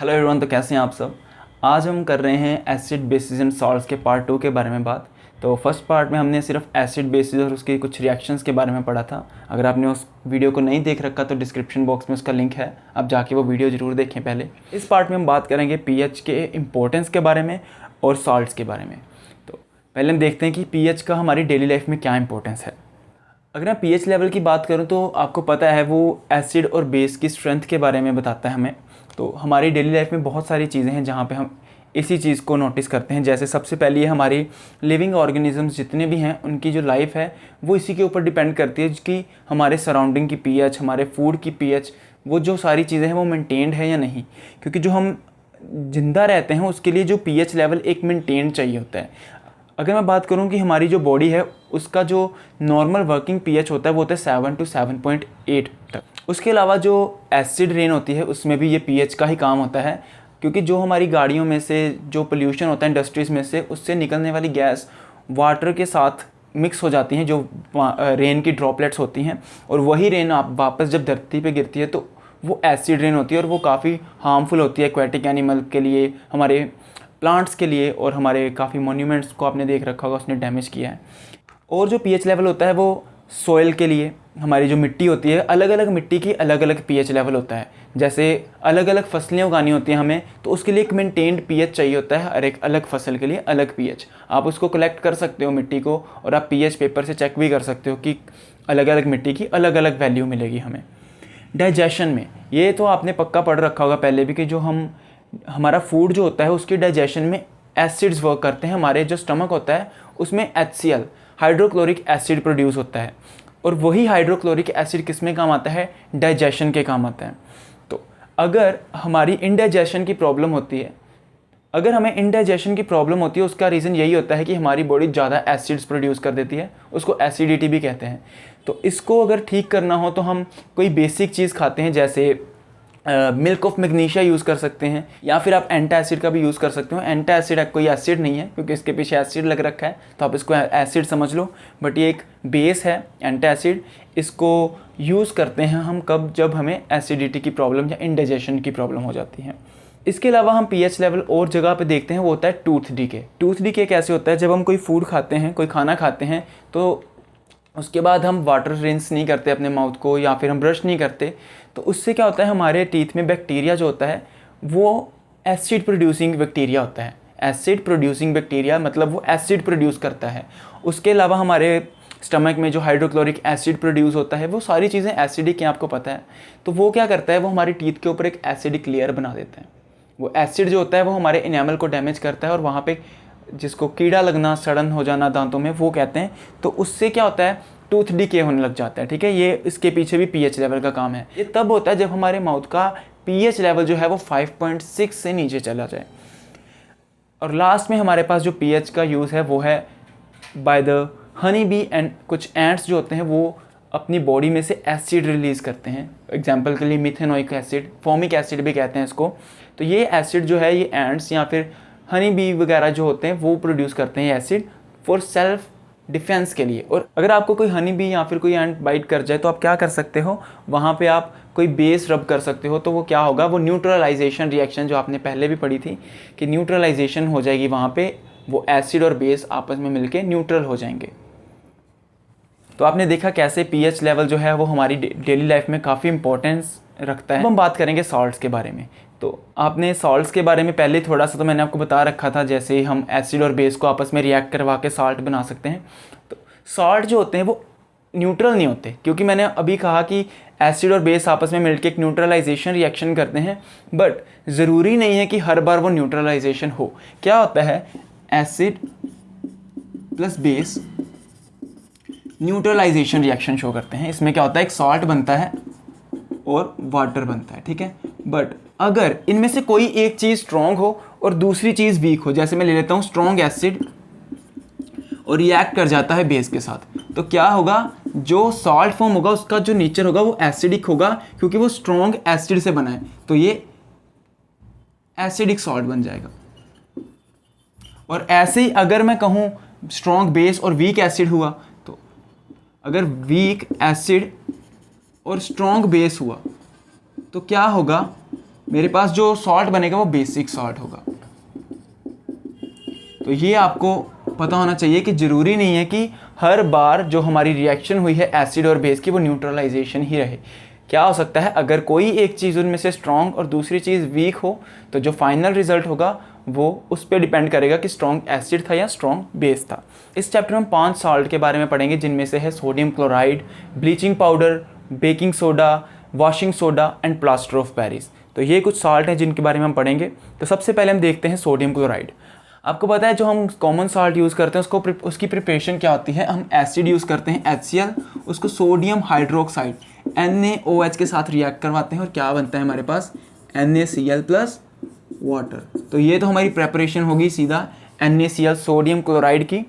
Hello everyone, तो कैसे हैं आप सब। आज हम कर रहे हैं एसिड बेसिस एंड सॉल्ट्स के पार्ट 2 के बारे में बात। तो फर्स्ट पार्ट में हमने सिर्फ एसिड बेसिस और उसके कुछ रिएक्शंस के बारे में पढ़ा था। अगर आपने उस वीडियो को नहीं देख रखा तो डिस्क्रिप्शन बॉक्स में उसका लिंक है, आप जाके वो वीडियो ज़रूर देखें पहले। इस पार्ट में हम बात करेंगे पीएच के इंपॉर्टेंस के बारे में और सॉल्ट्स के बारे में। तो पहले हम देखते हैं कि पीएच का हमारी डेली लाइफ में क्या इंपॉर्टेंस है। अगर मैं पीएच लेवल की बात करूं तो आपको पता है वो एसिड और बेस की स्ट्रेंथ के बारे में बताता है हमें। तो हमारी डेली लाइफ में बहुत सारी चीज़ें हैं जहाँ पे हम इसी चीज़ को नोटिस करते हैं। जैसे सबसे पहले हमारी लिविंग ऑर्गेनिजम्स जितने भी हैं उनकी जो लाइफ है वो इसी के ऊपर डिपेंड करती है कि हमारे सराउंडिंग की पीएच, हमारे फूड की पीएच, वो जो सारी चीज़ें हैं वो मेंटेन्ड है या नहीं। क्योंकि जो हम जिंदा रहते हैं उसके लिए जो पीएच लेवल एक मेंटेन चाहिए होता है। अगर मैं बात करूं कि हमारी जो बॉडी है उसका जो नॉर्मल वर्किंग पीएच होता है वो होता है 7 to 7.8 तक। उसके अलावा जो एसिड रेन होती है उसमें भी ये पीएच का ही काम होता है, क्योंकि जो हमारी गाड़ियों में से जो पोल्यूशन होता है इंडस्ट्रीज़ में से, उससे निकलने वाली गैस वाटर के साथ मिक्स हो जाती हैं, जो रेन की ड्रॉपलेट्स होती हैं, और वही रेन आप वापस जब धरती पे गिरती है तो वो एसिड रेन होती है और वो काफ़ी हार्मफुल होती है एक्वेटिक एनिमल के लिए, हमारे प्लांट्स के लिए, और हमारे काफ़ी मोन्यूमेंट्स को आपने देख रखा होगा उसने डैमेज किया है। और जो पीएच लेवल होता है वो सॉइल के लिए, हमारी जो मिट्टी होती है, अलग अलग मिट्टी की अलग अलग पीएच लेवल होता है। जैसे अलग अलग फसलें उगानी होती हैं हमें, तो उसके लिए एक मेंटेन्ड पीएच चाहिए होता है, हर एक अलग फसल के लिए अलग पीएच। आप उसको कलेक्ट कर सकते हो मिट्टी को, और आप पीएच पेपर से चेक भी कर सकते हो कि अलग अलग मिट्टी की अलग अलग वैल्यू मिलेगी हमें। डाइजेशन में ये तो आपने पक्का पढ़ रखा होगा पहले भी, कि जो हमारा फूड जो होता है उसकी डाइजेशन में एसिड्स वर्क करते हैं। हमारे जो स्टमक होता है उसमें HCl हाइड्रोक्लोरिक एसिड प्रोड्यूस होता है, और वही हाइड्रोक्लोरिक एसिड किस में काम आता है? डाइजेशन के काम आता है। तो अगर हमारी इनडाइजेशन की प्रॉब्लम होती है, अगर हमें इनडाइजेशन की प्रॉब्लम होती है, उसका रीज़न यही होता है कि हमारी बॉडी ज़्यादा एसिड्स प्रोड्यूस कर देती है, उसको एसिडिटी भी कहते हैं। तो इसको अगर ठीक करना हो तो हम कोई बेसिक चीज़ खाते हैं, जैसे मिल्क ऑफ मैग्नीशिया यूज़ कर सकते हैं, या फिर आप एंटासिड का भी यूज़ कर सकते हो। एंटासिड कोई एसिड नहीं है क्योंकि इसके पीछे एसिड लग रखा है, तो आप इसको एसिड समझ लो, बट ये एक बेस है एंटासिड। इसको यूज़ करते हैं हम कब? जब हमें एसिडिटी की प्रॉब्लम या इंडाइजेशन की प्रॉब्लम हो जाती है। इसके अलावा हम पीएच लेवल और जगह पे देखते हैं, वो होता है टूथ डीके। टूथ डीके कैसे होता है? जब हम कोई फूड खाते हैं, कोई खाना खाते हैं, तो उसके बाद हम वाटर रिंस नहीं करते अपने माउथ को, या फिर हम ब्रश नहीं करते, तो उससे क्या होता है, हमारे टीथ में बैक्टीरिया जो होता है वो एसिड प्रोड्यूसिंग बैक्टीरिया होता है। एसिड प्रोड्यूसिंग बैक्टीरिया मतलब वो एसिड प्रोड्यूस करता है। उसके अलावा हमारे स्टमक में जो हाइड्रोक्लोरिक एसिड प्रोड्यूस होता है, वो सारी चीज़ें एसिडिक हैं, आपको पता है। तो वो क्या करता है, वो हमारी टीथ के ऊपर एक एसिडिक लेयर बना देता है। वो एसिड जो होता है वो हमारे इनेमल को डैमेज करता है, और वहाँ पे जिसको कीड़ा लगना, सड़न हो जाना दांतों में, वो कहते हैं। तो उससे क्या होता है, टूथ डीके होने लग जाता है। ठीक है, ये इसके पीछे भी पीएच लेवल का काम है। ये तब होता है जब हमारे माउथ का पीएच लेवल जो है वो 5.6 से नीचे चला जाए। और लास्ट में हमारे पास जो पीएच का यूज़ है वो है by the honey bee, and कुछ एंट्स जो होते हैं वो अपनी बॉडी में से एसिड रिलीज़ करते हैं। एग्जाम्पल के लिए मिथेनोइक एसिड, फॉर्मिक एसिड भी कहते हैं इसको। तो ये एसिड जो है, ये एंट्स या फिर हनी बी वगैरह जो होते हैं वो प्रोड्यूस करते हैं एसिड फॉर सेल्फ डिफेंस के लिए। और अगर आपको कोई हनी बी या फिर कोई एंट बाइट कर जाए तो आप क्या कर सकते हो, वहाँ पे आप कोई बेस रब कर सकते हो। तो वो क्या होगा, वो न्यूट्रलाइजेशन रिएक्शन जो आपने पहले भी पढ़ी थी कि न्यूट्रलाइजेशन हो जाएगी, वहाँ पे वो एसिड और बेस आपस में मिलके न्यूट्रल हो जाएंगे। तो आपने देखा कैसे पीएच लेवल जो है वो हमारी डेली लाइफ में काफ़ी इंपॉर्टेंस रखता है। अब हम बात करेंगे सॉल्ट्स के बारे में। तो आपने सॉल्ट्स के बारे में पहले थोड़ा सा तो मैंने आपको बता रखा था, जैसे हम एसिड और बेस को आपस में रिएक्ट करवा के सॉल्ट बना सकते हैं। तो सॉल्ट जो होते हैं वो न्यूट्रल नहीं होते, क्योंकि मैंने अभी कहा कि एसिड और बेस आपस में मिलकर एक न्यूट्रलाइजेशन रिएक्शन करते हैं, बट ज़रूरी नहीं है कि हर बार वो न्यूट्रलाइजेशन हो। क्या होता है, acid plus base neutralization reaction show करते हैं। इसमें क्या होता है, एक सॉल्ट बनता है और वाटर बनता है। ठीक है, बट अगर इनमें से कोई एक चीज़ स्ट्रॉन्ग हो और दूसरी चीज़ वीक हो, जैसे मैं ले लेता हूँ स्ट्रॉन्ग एसिड और रिएक्ट कर जाता है बेस के साथ, तो क्या होगा, जो सॉल्ट फॉर्म होगा उसका जो नेचर होगा वो एसिडिक होगा, क्योंकि वो स्ट्रॉन्ग एसिड से बना है। तो ये एसिडिक सॉल्ट बन जाएगा। और ऐसे ही अगर मैं कहूँ स्ट्रॉन्ग बेस और वीक एसिड हुआ, तो अगर वीक एसिड और स्ट्रॉन्ग बेस हुआ तो क्या होगा, मेरे पास जो सॉल्ट बनेगा वो बेसिक सॉल्ट होगा। तो ये आपको पता होना चाहिए कि ज़रूरी नहीं है कि हर बार जो हमारी रिएक्शन हुई है एसिड और बेस की वो न्यूट्रलाइजेशन ही रहे। क्या हो सकता है, अगर कोई एक चीज़ उनमें से स्ट्रॉन्ग और दूसरी चीज़ वीक हो तो जो फाइनल रिजल्ट होगा वो उस पर डिपेंड करेगा कि स्ट्रॉन्ग एसिड था या स्ट्रॉन्ग बेस था। इस चैप्टर में हम 5 सॉल्ट के बारे में पढ़ेंगे, जिनमें से है sodium chloride, bleaching powder, baking soda, washing soda and plaster of Paris. तो ये कुछ सॉल्ट हैं जिनके बारे में हम पढ़ेंगे। तो सबसे पहले हम देखते हैं सोडियम क्लोराइड। आपको पता है जो हम कॉमन सॉल्ट यूज़ करते हैं उसकी प्रिपरेशन क्या होती है, हम एसिड यूज़ करते हैं HCl, उसको सोडियम हाइड्रोक्साइड NaOH के साथ रिएक्ट करवाते हैं और क्या बनता है हमारे पास NaCl प्लस वाटर। तो ये तो हमारी प्रेपरेशन होगी सीधा NaCl सोडियम क्लोराइड की।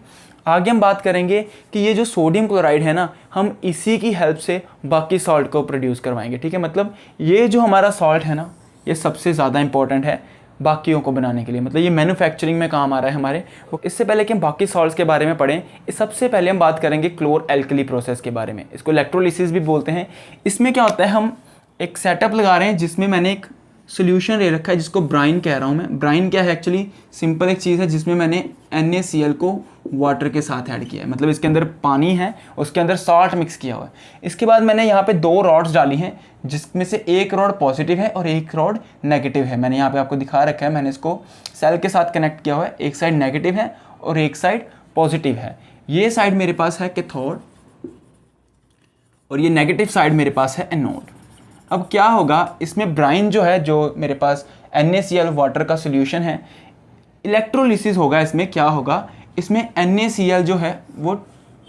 आगे हम बात करेंगे कि ये जो सोडियम क्लोराइड है ना, हम इसी की हेल्प से बाकी सॉल्ट को प्रोड्यूस करवाएंगे। ठीक है, मतलब ये जो हमारा सॉल्ट है ना, ये सबसे ज़्यादा इंपॉर्टेंट है बाकियों को बनाने के लिए, मतलब ये मैन्युफैक्चरिंग में काम आ रहा है हमारे। इससे पहले कि हम बाकी सॉल्ट्स के बारे में पढ़ें, सबसे पहले हम बात करेंगे क्लोर एल्कली प्रोसेस के बारे में। इसको इलेक्ट्रोलिसिस भी बोलते हैं। इसमें क्या होता है, हम एक सेटअप लगा रहे हैं जिसमें मैंने एक सोल्यूशन ले रखा है जिसको ब्राइन कह रहा हूँ मैं। ब्राइन क्या है, एक्चुअली सिंपल एक चीज़ है जिसमें मैंने NaCl को वाटर के साथ ऐड किया है, मतलब इसके अंदर पानी है, उसके अंदर सॉल्ट मिक्स किया हुआ है। इसके बाद मैंने यहाँ पे 2 रॉड्स डाली हैं, जिसमें से एक रॉड पॉजिटिव है और एक रॉड नेगेटिव है। मैंने यहाँ पे आपको दिखा रखा है, मैंने इसको सेल के साथ कनेक्ट किया हुआ है। एक साइड नेगेटिव है और एक साइड पॉजिटिव है। ये साइड मेरे पास है कैथोड और ये नेगेटिव साइड मेरे पास है एनोड। अब क्या होगा, इसमें ब्राइन जो है, जो मेरे पास NaCl वाटर का सोल्यूशन है, इलेक्ट्रोलिसिस होगा। इसमें क्या होगा, इसमें NaCl जो है वो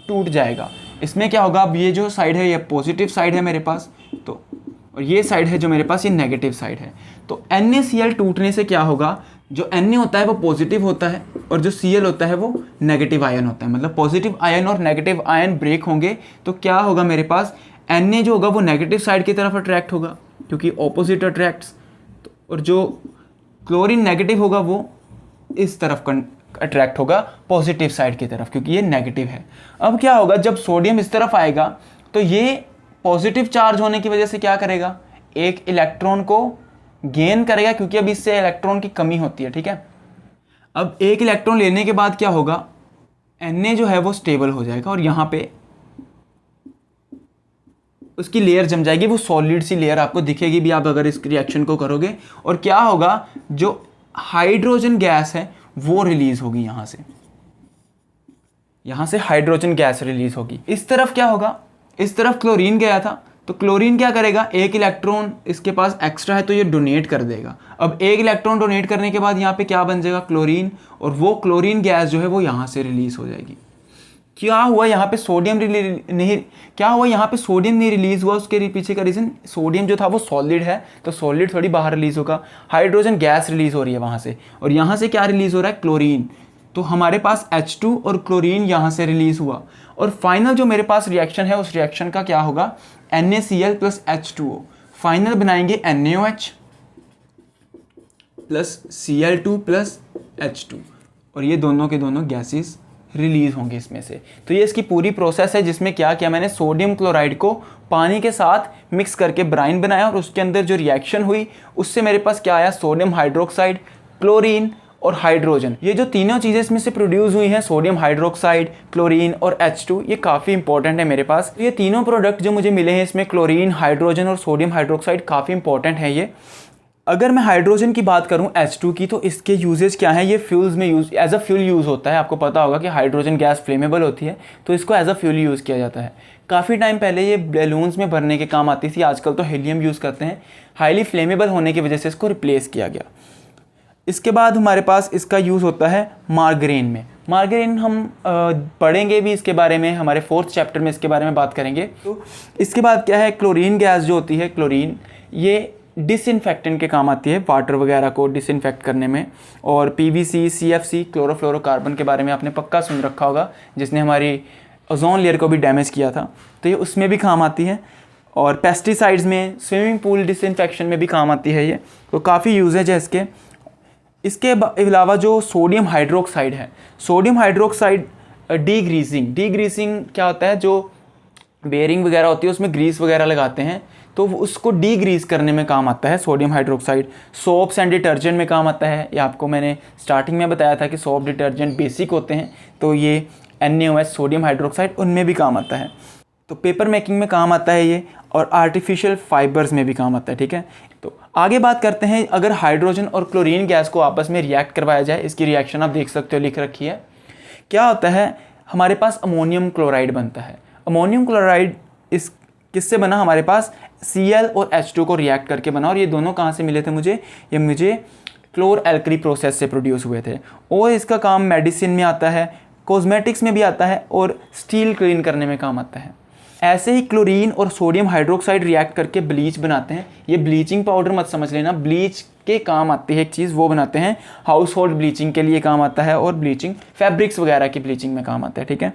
टूट जाएगा। इसमें क्या होगा, अब ये जो साइड है ये पॉजिटिव साइड है मेरे पास, तो और ये साइड है जो मेरे पास ये नेगेटिव साइड है। तो NaCl टूटने से क्या होगा, जो Na होता है वो पॉजिटिव होता है और जो Cl होता है वो नेगेटिव आयन होता है। मतलब पॉजिटिव आयन और नेगेटिव आयन ब्रेक होंगे तो क्या होगा, मेरे पास Na जो होगा वो नेगेटिव साइड की तरफ अट्रैक्ट होगा क्योंकि ऑपोजिट अट्रैक्ट्स, और जो क्लोरीन नेगेटिव होगा वो इस तरफ अट्रैक्ट होगा पॉजिटिव साइड की तरफ क्योंकि ये नेगेटिव है। अब क्या होगा, जब सोडियम इस तरफ आएगा तो ये पॉजिटिव चार्ज होने की वजह से क्या करेगा, एक इलेक्ट्रॉन को गेन करेगा क्योंकि अब इससे इलेक्ट्रॉन की कमी होती है। ठीक है, अब एक इलेक्ट्रॉन लेने के बाद क्या होगा, Na जो है वो स्टेबल हो जाएगा और यहाँ पे उसकी लेयर जम जाएगी, वो सॉलिड सी लेयर आपको दिखेगी भी आप अगर इस रिएक्शन को करोगे। और क्या होगा, जो हाइड्रोजन गैस है वो रिलीज होगी यहाँ से हाइड्रोजन गैस रिलीज होगी। इस तरफ क्या होगा, इस तरफ क्लोरीन गया था तो क्लोरीन क्या करेगा, एक इलेक्ट्रॉन इसके पास एक्स्ट्रा है तो ये डोनेट कर देगा। अब एक इलेक्ट्रॉन डोनेट करने के बाद यहाँ पे क्या बन जाएगा, क्लोरीन, और वो क्लोरीन गैस जो है वो यहाँ से रिलीज हो जाएगी। क्या हुआ यहाँ पे, सोडियम नहीं रिलीज हुआ, उसके पीछे का रीज़न सोडियम जो था वो सॉलिड है तो सॉलिड थोड़ी बाहर रिलीज होगा, हाइड्रोजन गैस रिलीज हो रही है वहाँ से, और यहाँ से क्या रिलीज हो रहा है, क्लोरीन। तो हमारे पास H2 और क्लोरीन यहाँ से रिलीज हुआ और फाइनल जो मेरे पास रिएक्शन है उस रिएक्शन का क्या होगा, NaCl प्लस H2O, फाइनल बनाएंगे NaOH plus Cl2 plus H2 और ये दोनों के दोनों गैसेस रिलीज होंगे इसमें से। तो ये इसकी पूरी प्रोसेस है जिसमें क्या किया मैंने, सोडियम क्लोराइड को पानी के साथ मिक्स करके ब्राइन बनाया और उसके अंदर जो रिएक्शन हुई उससे मेरे पास क्या आया, सोडियम हाइड्रोक्साइड, क्लोरीन और हाइड्रोजन। ये जो तीनों चीज़ें इसमें से प्रोड्यूस हुई हैं, सोडियम हाइड्रोक्साइड, क्लोरीन और H2, ये काफ़ी इंपॉर्टेंट है मेरे पास। ये तीनों प्रोडक्ट जो मुझे मिले हैं इसमें क्लोरीन, हाइड्रोजन और सोडियम हाइड्रोक्साइड काफ़ी इंपॉर्टेंट है ये। अगर मैं हाइड्रोजन की बात करूं H2 की, तो इसके यूजेज क्या है, ये फ्यूल्स में use as a fuel use होता है। आपको पता होगा कि हाइड्रोजन गैस फ्लेमेबल होती है तो इसको एज अ फ्यूल यूज़ किया जाता है। काफ़ी टाइम पहले ये बैलून्स में भरने के काम आती थी, आजकल तो हीलियम यूज़ करते हैं। हाईली फ्लेमेबल होने की वजह से इसको रिप्लेस किया गया। इसके बाद हमारे पास इसका यूज़ होता है मार्गरेन में। मार्गरेन हम पढ़ेंगे भी इसके बारे में, हमारे 4th चैप्टर में इसके बारे में बात करेंगे। तो इसके बाद क्या है, क्लोरीन गैस जो होती है, क्लोरीन ये डिसइंफेक्टेंट के काम आती है, वाटर वगैरह को डिसइंफेक्ट करने में। और PVC, CFC, क्लोरोफ्लोरोकार्बन के बारे में आपने पक्का सुन रखा होगा, जिसने हमारी ओजोन लेयर को भी डैमेज किया था, तो ये उसमें भी काम आती है। और पेस्टिसाइड्स में, स्विमिंग पूल डिसइंफेक्शन में भी काम आती है ये, तो काफ़ी यूजेज है इसके। इसके अलावा जो सोडियम हाइड्रोक्साइड है, सोडियम हाइड्रोक्साइड डीग्रीसिंग क्या होता है, जो बेयरिंग वगैरह होती है उसमें ग्रीस वगैरह लगाते हैं तो उसको डीग्रीस करने में काम आता है sodium hydroxide. Soaps and detergent में काम आता है, ये आपको मैंने स्टार्टिंग में बताया था कि सोप डिटर्जेंट बेसिक होते हैं, तो ये NaOH सोडियम हाइड्रोक्साइड उनमें भी काम आता है। तो पेपर मेकिंग में काम आता है ये, और आर्टिफिशियल फाइबर्स में भी काम आता है, ठीक है। तो आगे बात करते हैं, अगर हाइड्रोजन और क्लोरीन गैस को आपस में रिएक्ट करवाया जाए, इसकी रिएक्शन आप देख सकते हो लिख रखी है। क्या होता है, हमारे पास अमोनियम क्लोराइड बनता है। अमोनियम क्लोराइड इस किससे बना, हमारे पास Cl और H2 को रिएक्ट करके बना, और ये दोनों कहाँ से मिले थे मुझे, ये मुझे क्लोर एल्कली प्रोसेस से प्रोड्यूस हुए थे। और इसका काम मेडिसिन में आता है, कॉस्मेटिक्स में भी आता है, और स्टील क्लीन करने में काम आता है। ऐसे ही क्लोरीन और सोडियम हाइड्रोक्साइड रिएक्ट करके ब्लीच बनाते हैं। ये ब्लीचिंग पाउडर मत समझ लेना, ब्लीच के काम आती है एक चीज़, वो बनाते हैं, हाउस होल्ड ब्लीचिंग के लिए काम आता है, और ब्लीचिंग फैब्रिक्स वगैरह की ब्लीचिंग में काम आता है, ठीक है।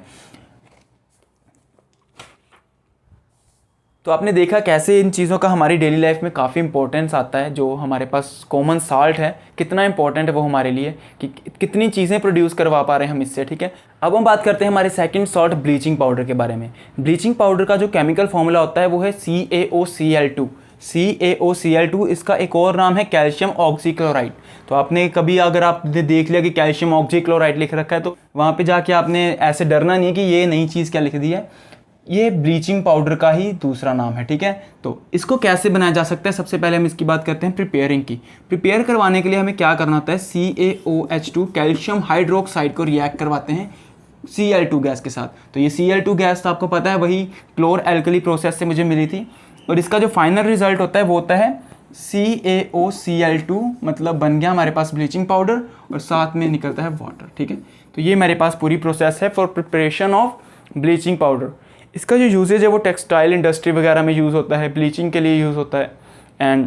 तो आपने देखा कैसे इन चीज़ों का हमारी डेली लाइफ में काफ़ी इंपॉर्टेंस आता है। जो हमारे पास कॉमन साल्ट है कितना इंपॉर्टेंट है वो हमारे लिए, कि कितनी चीज़ें प्रोड्यूस करवा पा रहे हैं हम इससे, ठीक है। अब हम बात करते हैं हमारे सेकंड सॉल्ट ब्लीचिंग पाउडर के बारे में। ब्लीचिंग पाउडर का जो केमिकल फॉर्मूला होता है वो है CaOCl2। CaOCl2 इसका एक और नाम है कैल्शियम ऑक्सीक्लोराइड। तो आपने कभी अगर आपने देख लिया कि कैल्शियम ऑक्सीक्लोराइड लिख रखा है, तो वहाँ पे जाके आपने ऐसे डरना नहीं है कि ये नई चीज़ क्या लिख दी है, ये ब्लीचिंग पाउडर का ही दूसरा नाम है, ठीक है। तो इसको कैसे बनाया जा सकता है, सबसे पहले हम इसकी बात करते हैं प्रिपेयरिंग की। प्रिपेयर करवाने के लिए हमें क्या करना होता है, CaOH2 कैल्शियम हाइड्रोक्साइड को रिएक्ट करवाते हैं Cl2 गैस के साथ। तो ये Cl2 गैस तो आपको पता है वही क्लोर एल्कली प्रोसेस से मुझे मिली थी, और इसका जो फाइनल रिजल्ट होता है वो होता है CaOCl2, मतलब बन गया हमारे पास ब्लीचिंग पाउडर, और साथ में निकलता है वाटर, ठीक है। तो ये मेरे पास पूरी प्रोसेस है for preparation of bleaching powder. इसका जो यूजेज है वो टेक्सटाइल इंडस्ट्री वगैरह में यूज़ होता है, ब्लीचिंग के लिए यूज़ होता है, एंड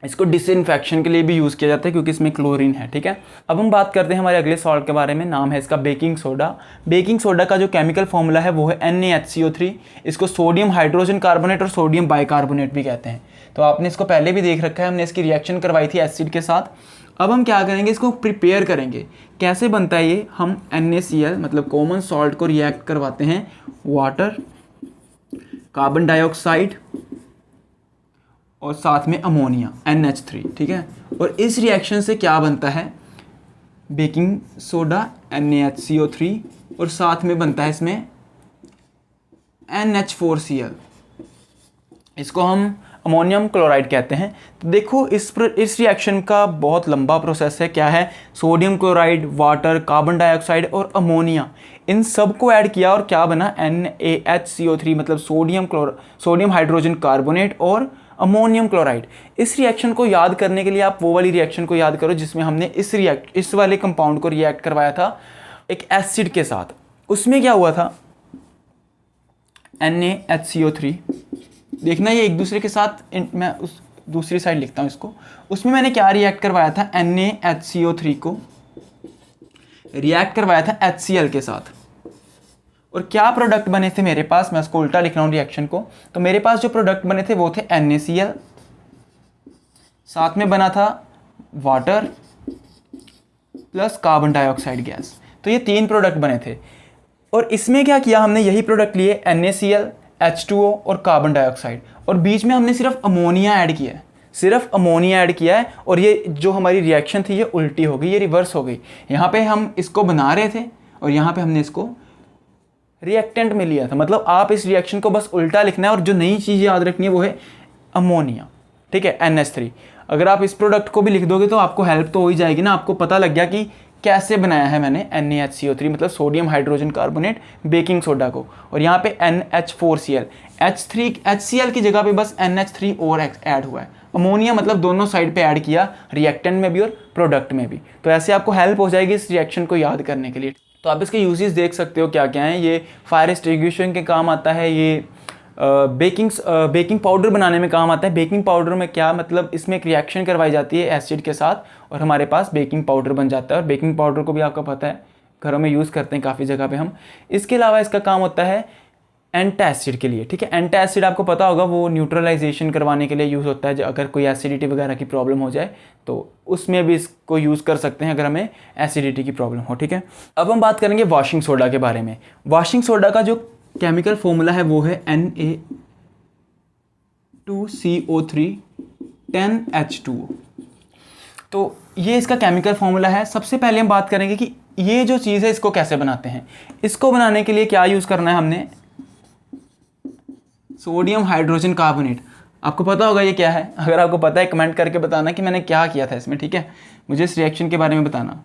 इसको डिसइंफेक्शन के लिए भी यूज़ किया जाता है क्योंकि इसमें क्लोरीन है, ठीक है। अब हम बात करते हैं हमारे अगले सॉल्ट के बारे में, नाम है इसका बेकिंग सोडा। बेकिंग सोडा का जो केमिकल फॉर्मूला है वो है NaHCO3। इसको सोडियम हाइड्रोजन कार्बोनेट और सोडियम बाइकार्बोनेट भी कहते हैं। तो आपने इसको पहले भी देख रखा है, हमने इसकी रिएक्शन करवाई थी एसिड के साथ। अब हम क्या करेंगे, इसको प्रिपेयर करेंगे। कैसे बनता है ये, हम NaCl मतलब कॉमन सॉल्ट को रिएक्ट करवाते हैं वाटर, कार्बन डाइऑक्साइड और साथ में अमोनिया NH3, ठीक है। और इस रिएक्शन से क्या बनता है, बेकिंग सोडा NaHCO3, और साथ में बनता है इसमें NH4Cl। इसको हम अमोनियम क्लोराइड कहते हैं। तो देखो इस रिएक्शन का बहुत लंबा प्रोसेस है। क्या है, sodium chloride, water, carbon dioxide और अमोनिया, इन सब को ऐड किया और क्या बना, NaHCO3 मतलब सोडियम हाइड्रोजन कार्बोनेट और अमोनियम क्लोराइड। इस रिएक्शन को याद करने के लिए आप वो वाली रिएक्शन को याद करो जिसमें हमने इस वाले कंपाउंड को रिएक्ट करवाया था एक एसिड के साथ। उसमें क्या हुआ था, NaHCO3, देखना ये एक दूसरे के साथ, मैं उस दूसरी साइड लिखता हूँ इसको। उसमें मैंने क्या रिएक्ट करवाया था, NaHCO3 को रिएक्ट करवाया था HCl के साथ, और क्या प्रोडक्ट बने थे मेरे पास, मैं उसको उल्टा लिख रहा हूँ रिएक्शन को। तो मेरे पास जो प्रोडक्ट बने थे वो थे NaCl, साथ में बना था water plus carbon dioxide gas. तो ये 3 प्रोडक्ट बने थे, और इसमें क्या किया हमने, यही प्रोडक्ट लिए NaCl, H2O और कार्बन डाइऑक्साइड, और बीच में हमने सिर्फ अमोनिया ऐड किया है, सिर्फ अमोनिया ऐड किया है। और ये जो हमारी रिएक्शन थी ये उल्टी हो गई, ये रिवर्स हो गई। यहाँ पे हम इसको बना रहे थे और यहाँ पे हमने इसको रिएक्टेंट में लिया था। मतलब आप इस रिएक्शन को बस उल्टा लिखना है, और जो नई चीज़ याद रखनी है वो है अमोनिया, ठीक है, NH3। अगर आप इस प्रोडक्ट को भी लिख दोगे तो आपको हेल्प तो हो ही जाएगी ना, आपको पता लग गया कि कैसे बनाया है मैंने NaHCO3 मतलब sodium hydrogen carbonate baking soda को, और यहाँ पे NH4Cl, HCl की जगह पे बस NH3 और ऐड हुआ है। अमोनिया मतलब दोनों साइड पे ऐड किया, रिएक्टेंट में भी और प्रोडक्ट में भी। तो ऐसे आपको हेल्प हो जाएगी इस रिएक्शन को याद करने के लिए। तो आप इसके यूजेस देख सकते हो क्या क्या हैं। ये फायर एक्सटिंग्विशन के काम आता है, ये बेकिंग पाउडर बनाने में काम आता है। बेकिंग पाउडर में क्या मतलब, इसमें एक रिएक्शन करवाई जाती है एसिड के साथ और हमारे पास बेकिंग पाउडर बन जाता है। और बेकिंग पाउडर को भी आपको पता है घरों में यूज़ करते हैं काफ़ी जगह पे हम। इसके अलावा इसका काम होता है एंटासिड के लिए, ठीक है। एंटासिड आपको पता होगा वो न्यूट्रलाइजेशन करवाने के लिए यूज़ होता है। अगर कोई एसिडिटी वगैरह की प्रॉब्लम हो जाए तो उसमें भी इसको यूज़ कर सकते हैं अगर हमें एसिडिटी की प्रॉब्लम हो, ठीक है। अब हम बात करेंगे वॉशिंग सोडा के बारे में। वॉशिंग सोडा का जो केमिकल फॉर्मूला है वो है 2CO3 10H2O। तो ये इसका केमिकल फॉर्मूला है। सबसे पहले हम बात करेंगे कि ये जो चीज़ है इसको कैसे बनाते हैं। इसको बनाने के लिए क्या यूज़ करना है हमने, सोडियम हाइड्रोजन कार्बोनेट। आपको पता होगा ये क्या है, अगर आपको पता है कमेंट करके बताना कि मैंने क्या किया था इसमें, ठीक है। मुझे इस रिएक्शन के बारे में बताना।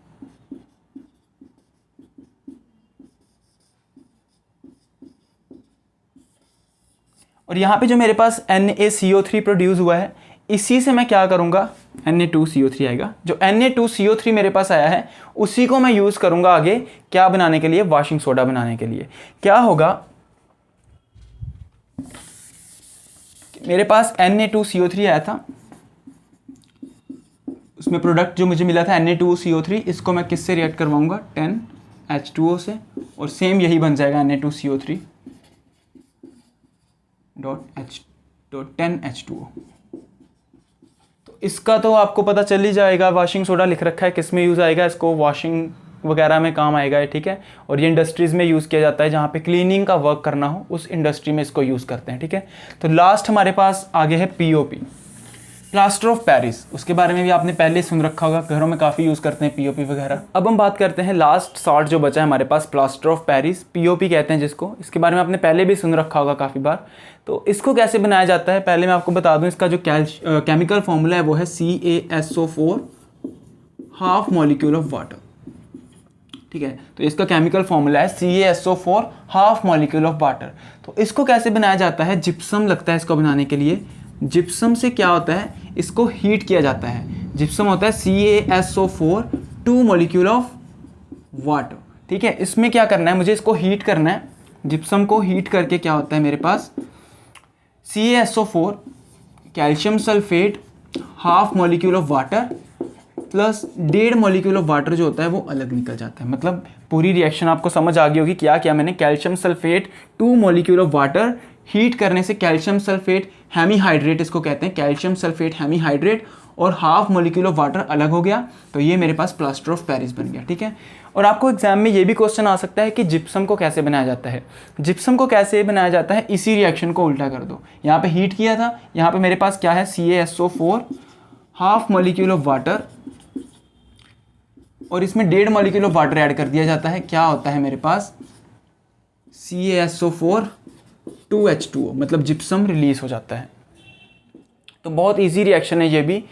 और यहाँ पे जो मेरे पास NaCO3 प्रोड्यूस हुआ है, इसी से मैं क्या करूँगा, Na2CO3 आएगा। जो Na2CO3 मेरे पास आया है उसी को मैं यूज़ करूँगा आगे क्या बनाने के लिए, वॉशिंग सोडा बनाने के लिए। क्या होगा, मेरे पास Na2CO3 आया था, उसमें प्रोडक्ट जो मुझे मिला था Na2CO3, इसको मैं किससे रिएक्ट करवाऊँगा, 10H2O से, और सेम यही बन जाएगा Na2CO3 10H2O। तो इसका तो आपको पता चल ही जाएगा, वॉशिंग सोडा लिख रखा है, किस में यूज़ आएगा, इसको वॉशिंग वगैरह में काम आएगा, ठीक है। और ये इंडस्ट्रीज़ में यूज़ किया जाता है, जहाँ पे क्लीनिंग का वर्क करना हो उस इंडस्ट्री में इसको यूज़ करते हैं, ठीक है। तो लास्ट हमारे पास आगे है POP, प्लास्टर ऑफ पेरिस। उसके बारे में भी आपने पहले सुन रखा होगा, घरों में काफ़ी यूज़ करते हैं POP वगैरह। अब हम बात करते हैं लास्ट सॉल्ट जो बचा है हमारे पास, प्लास्टर ऑफ पेरिस, POP कहते हैं जिसको। इसके बारे में आपने पहले भी सुन रखा होगा काफ़ी बार। तो इसको कैसे बनाया जाता है, पहले मैं आपको बता दूं। इसका जो केमिकल फॉर्मूला है वो है CaSO4 half molecule of water, ठीक है। तो इसका केमिकल फॉर्मूला है CaSO4 half molecule of water. तो इसको कैसे बनाया जाता है, जिप्सम लगता है इसको बनाने के लिए। जिप्सम से क्या होता है, इसको हीट किया जाता है। जिप्सम होता है CaSO4 2 मॉलिक्यूल ऑफ वाटर, ठीक है। इसमें क्या करना है, मुझे इसको हीट करना है। जिप्सम को हीट करके क्या होता है मेरे पास, CaSO4 calcium sulphate half molecule of water plus 1.5 molecule of water जो होता है वो अलग निकल जाता है। मतलब पूरी रिएक्शन आपको समझ आ गई होगी क्या किया मैंने। Calcium sulphate 2 molecule of water heat करने से कैल्शियम सल्फेट हेमीहाइड्रेट इसको कहते हैं, कैल्शियम सल्फेट हेमीहाइड्रेट, और हाफ मॉलिक्यूल ऑफ वाटर अलग हो गया। तो ये मेरे पास प्लास्टर ऑफ पेरिस बन गया, ठीक है। और आपको एग्जाम में ये भी क्वेश्चन आ सकता है कि जिप्सम को कैसे बनाया जाता है। जिप्सम को कैसे बनाया जाता है, इसी रिएक्शन को उल्टा कर दो। यहाँ पे हीट किया था, यहाँ पे मेरे पास क्या है, CaSO4 half molecule of water, और इसमें 1.5 मॉलिक्यूल ऑफ वाटर ऐड कर दिया जाता है। क्या होता है मेरे पास, CaSO4 2H2O, मतलब जिप्सम रिलीज हो जाता है। तो बहुत इजी रिएक्शन है ये भी।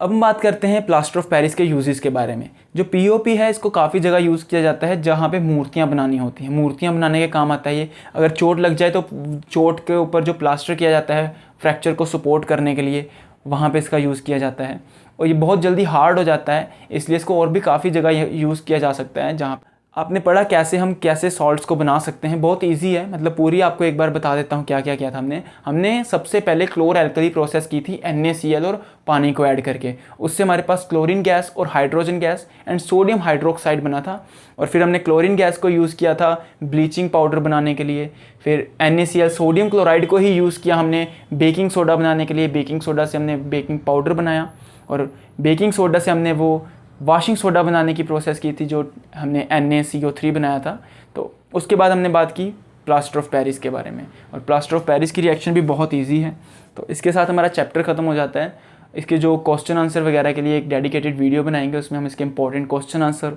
अब हम बात करते हैं प्लास्टर ऑफ पेरिस के यूजेस के बारे में। जो POP है इसको काफ़ी जगह यूज़ किया जाता है जहाँ पे मूर्तियाँ बनानी होती हैं। मूर्तियाँ बनाने के काम आता है ये। अगर चोट लग जाए तो चोट के ऊपर जो प्लास्टर किया जाता है फ्रैक्चर को सपोर्ट करने के लिए, वहाँ पे इसका यूज़ किया जाता है। और ये बहुत जल्दी हार्ड हो जाता है, इसलिए इसको और भी काफ़ी जगह यूज़ किया जा सकता है। जहाँ आपने पढ़ा कैसे सॉल्ट्स को बना सकते हैं, बहुत इजी है। मतलब पूरी आपको एक बार बता देता हूँ क्या क्या किया था हमने सबसे पहले क्लोर एल्कली प्रोसेस की थी NaCl और पानी को ऐड करके। उससे हमारे पास क्लोरीन गैस और hydrogen gas and sodium hydroxide बना था। और फिर हमने क्लोरीन गैस को यूज़ किया था ब्लीचिंग पाउडर बनाने के लिए। फिर NaCl सोडियम क्लोराइड को ही यूज़ किया हमने बेकिंग सोडा बनाने के लिए। बेकिंग सोडा से हमने बेकिंग पाउडर बनाया, और बेकिंग सोडा से हमने वो वॉशिंग सोडा बनाने की प्रोसेस की थी जो हमने NaCO3 बनाया था। तो उसके बाद हमने बात की प्लास्टर ऑफ पेरिस के बारे में, और प्लास्टर ऑफ पेरिस की रिएक्शन भी बहुत इजी है। तो इसके साथ हमारा चैप्टर ख़त्म हो जाता है। इसके जो क्वेश्चन आंसर वगैरह के लिए एक डेडिकेटेड वीडियो बनाएंगे, उसमें हम इसके इंपॉर्टेंट क्वेश्चन आंसर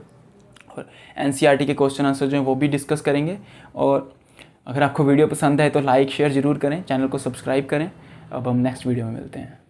और NCERT के क्वेश्चन आंसर जो हैं वो भी डिस्कस करेंगे। और अगर आपको वीडियो पसंद है तो लाइक शेयर ज़रूर करें, चैनल को सब्सक्राइब करें। अब हम नेक्स्ट वीडियो में मिलते हैं।